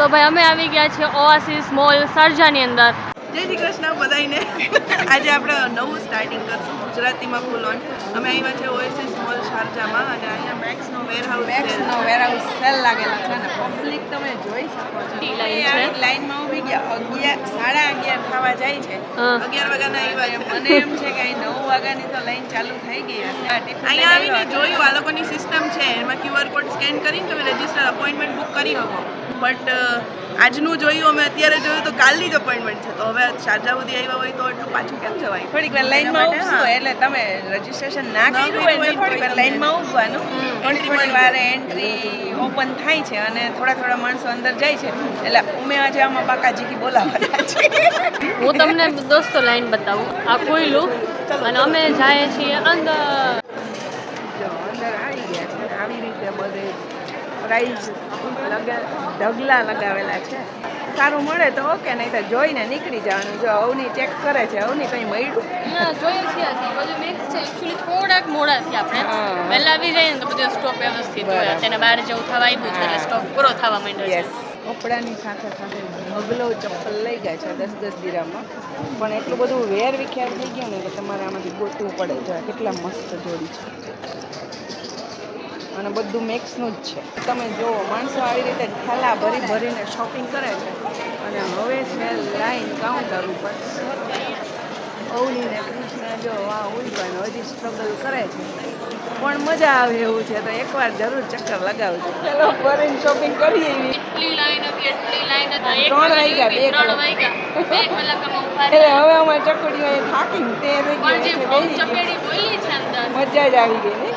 તો ભાઈ અમે આવી ગયા છીએ ઓઆસિસ મોલ શારજાની અંદર. જય શ્રી કૃષ્ણ બધાને. આજે આપણે નવું સ્ટાર્ટિંગ કરશું ગુજરાતીમાં ફૂલ ઓન. અમે આવ્યા છે ઓએસિસ મોલ શારજામાં અને અહીંયા મેક્સનો વેરહાઉસ સેલ લાગેલો છે અને પબ્લિક તમે જોઈ શકો છો. લાઈનમાં ઊભી ગયા 11:30 થવા જાય છે. 11 વાગ્યાના આવ્યા છે. મને એમ છે કે અહીં 9 વાગ્યાની તો લાઈન ચાલુ થઈ ગઈ હશે. અહીંયા આવીને જોયું આ લોકોની સિસ્ટમ છે એમાં QR કોડ સ્કેન કરીને તમે રજિસ્ટર અપોઇન્ટમેન્ટ બુક કરી શકો. બટ આજનું જોયું અમે અત્યારે જોયું તો કાલની જ અપોઇન્ટમેન્ટ છે. તો હવે શારજા સુધી આવ્યા હોય તો એટલું પાછું કેમ જવાય? થોડીક વાર લાઈનમાં ઊભશું એટલે તમે રજિસ્ટ્રેશન ના કર્યું હોય તો થોડીક વાર લાઈનમાં ઊભવાનું. થોડી વાર એન્ટ્રી ઓપન થાય છે અને થોડા માણસો અંદર જાય છે એટલે અમે આજે આમાં બાકાજીકી બોલાવવાના છે. હું તમને દોસ્તો લાઈન બતાવું. આ ખુલ્લું અને અમે જઈએ છીએ અંદર. જો અંદર આવી ગયા છે. આવી રીતે બધે પ્રાઇઝ ઢગલા લગાવેલા છે. સારું મળે તો ઓકે, નહીં તો જોઈને નીકળી જવાનું. જો અવની ચેક કરે છે. અવની કંઈ મળ્યું? જોઈએ છીએ બધું મિક્સ છે. એકચ્યુઅલી થોડાક મોડા છે આપણે. પહેલા આવી જાય ને તો બધું સ્ટોક વ્યવસ્થિત હોય. તેને બહાર જવું થવા આવ્યું છે એટલે સ્ટોક પૂરો થવા માંડ્યો છે. કપડાની સાથે સાથે ઢગલો ચપ્પલ લઈ ગયા છે 10-10 દિરામાં. પણ એટલું બધું વેર વિખ્યાત થઈ ગયું ને કે તમારે આમાંથી ગોતવું પડે. જો કેટલા મસ્ત જોડી છે અને બધું મેક્સનું જ છે. તમે જુઓ માણસો આવી રીતે ઠેલા ભરીને શોપિંગ કરે છે અને હવે છે લાઈન કાઉન્ટર ઉપર. અવની ને કૃષ્ણ જો આ ઉલપાનો હજી સ્ટ્રગલ કરે છે પણ મજા આવે એવું છે તો એકવાર જરૂર ચક્કર લગાવજો. ચલો ભરીને શોપિંગ કરીએ. એટલી લાઈન હતી 3 વાગ્યા 2 એટલે હવે અમારે ચકડીઓ થાકી તે મજા જ આવી ગઈ ને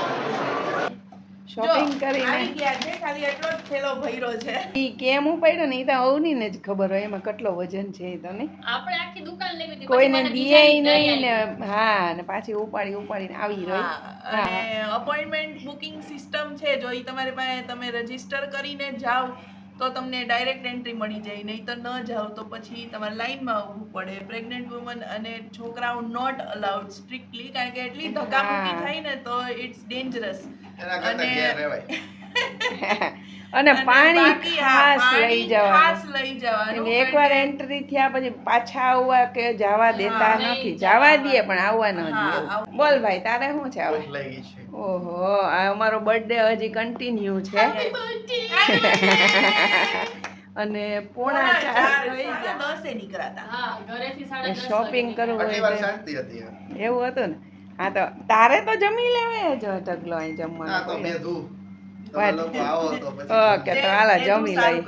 શોપિંગ કરીને. ખાલી એટલો જ થેલો ભર્યો છે. ઈ કેમ ઉપાડ્યો ને ઈ તો અવની ને જ ખબર હોય એમાં કેટલો વજન છે. ઈ તો નહીં આપણે આખી દુકાન લેવી હતી કોઈને દીએ નહીં ને. હા ને પાછી ઉપાડીને આવી રહી. અને અપોઇન્ટમેન્ટ બુકિંગ સિસ્ટમ છે. જો ઈ તમારી પાસે તમે રજીસ્ટર કરીને જાવ તો તમને ડાયરેક્ટ એન્ટ્રી મળી જાય. નહીં તો ન જાવ તો પછી તમારે લાઈનમાં ઊભું પડે. પ્રેગ્નન્ટ વુમન અને છોકરાઓ નોટ અલાઉડ સ્ટ્રિક્ટલી, કારણ કે એટલી ધક્કામુક્કી થાય ને તો ઇટ્સ ડેન્જરસ. અને પાણી ખાસ લઈ જવાનું. એકવાર એન્ટ્રી થયા પછી પાછા આવવા કે જવા દેતા નથી. જવા દે પણ આવવા ન દે. બોલ ભાઈ તારે શું છે હવે? ઓહો આ અમારો બર્થડે હજી કન્ટિન્યુ છે. અને 3:45 નીકળાતા શોપિંગ કરવું એવું હતું ને. હા તો તારે તો જમી લેવે જો ઢગલો અહીં જમવાનું. ઓકે તો હાલો જમી લઈ.